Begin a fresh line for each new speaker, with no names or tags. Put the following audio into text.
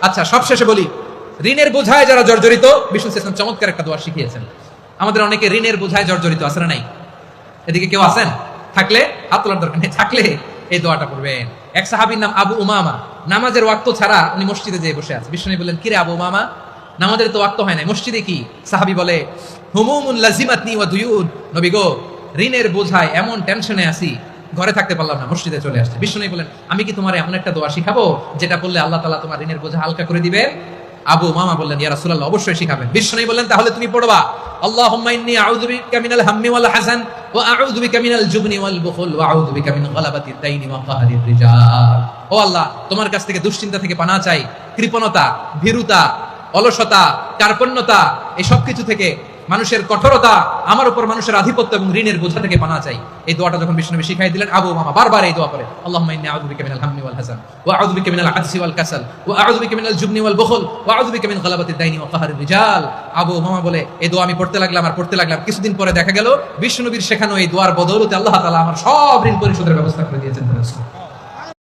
আচ্ছা, সবশেষে বলি, ঋণের বোঝায় যারা জর্জরিত, বিষ্ণু ইসলাম চমৎকার একটা দোয়া শিখিয়েছেন। আমাদের অনেকে ঋণের বোঝায় জর্জরিত আছে না নাই? এদিকে কেউ আছেন? থাকলে হাত তোলার দরকার নেই, থাকলে এই দোয়াটা পড়বেন। এক সাহাবীর নাম আবু উমামা, নামাজের ওয়াক্ত ছাড়া উনি মসজিদে যেয়ে বসে আছে। বিষ্ণু বললেন, কিরে আবু উমামা, নামাজের তো ওয়াক্ত হয় না, মসজিদে কি? সাহাবী বলে, হুমুমুন লাজিমাতনি ওয়া দুয়ুন, নবী গো, ঋণের বোঝায় এমন টেনশনে আছি, ঘরে থাকতে পারলাম না, মসজিদে চলে আসছে। বিষ্ণু বলেন, আমি কি তোমার এমন একটা দোয়া শিখাবো যেটা বললে আল্লাহ তাআলা তোমার ঋণের বোঝা হালকা করে দিবেন? আবু উমামা বললেন, ইয়া রাসূলুল্লাহ, অবশ্যই শিখাবেন। বিষ্ণু বললেন, তাহলে তুমি পড়বা, আল্লাহুম্মা ইন্নী আউযু বিকা মিনাল হাম্মি ওয়াল হাযান ওয়া আউযু বিকা মিনাল জুবনি ওয়াল বুখল ওয়া আউযু বিকা মিন গালাবাতিদ দাইনি ওয়া কাহরির রিজাল। ও আল্লাহ, তোমার কাছ থেকে দুশ্চিন্তা থেকে পানাহ চাই, কৃপণতা, ভীরুতা, অলসতা, কার্পণ্যতা, এই সব কিছু থেকে, মানুষের কঠোরতা, আমার উপর মানুষের আধিপত্য এবং ঋণের বোঝা থেকে পানা চাই। এই দোয়াটা যখন বিষ্ণু শিখাই দিলেন, আবু উমামা বারবার এই দোয়া করে, আল্লাহুম্মা ইন্নী আউযু বিকা মিনাল হাম্মি ওয়াল হাযান ওয়া আউযু বিকা মিনাল আজজি ওয়াল কাসাল ওয়া আউযু বিকা মিনাল জুবনি ওয়াল বুখল ওয়া আউযু বিকা মিন গালাবাতিদ দাইনি ওয়া কাহরির রিজাল। আবু উমামা বলে, এই দোয়া আমি পড়তে লাগলাম আর পড়তে লাগলাম, কিছুদিন পরে দেখা গেল বিষ্ণু নবীর শেখানো এই দোয়ার বদৌলতে আল্লাহ তাআলা আমার সব ঋণ পরিশোধের ব্যবস্থা করে দিয়েছেন।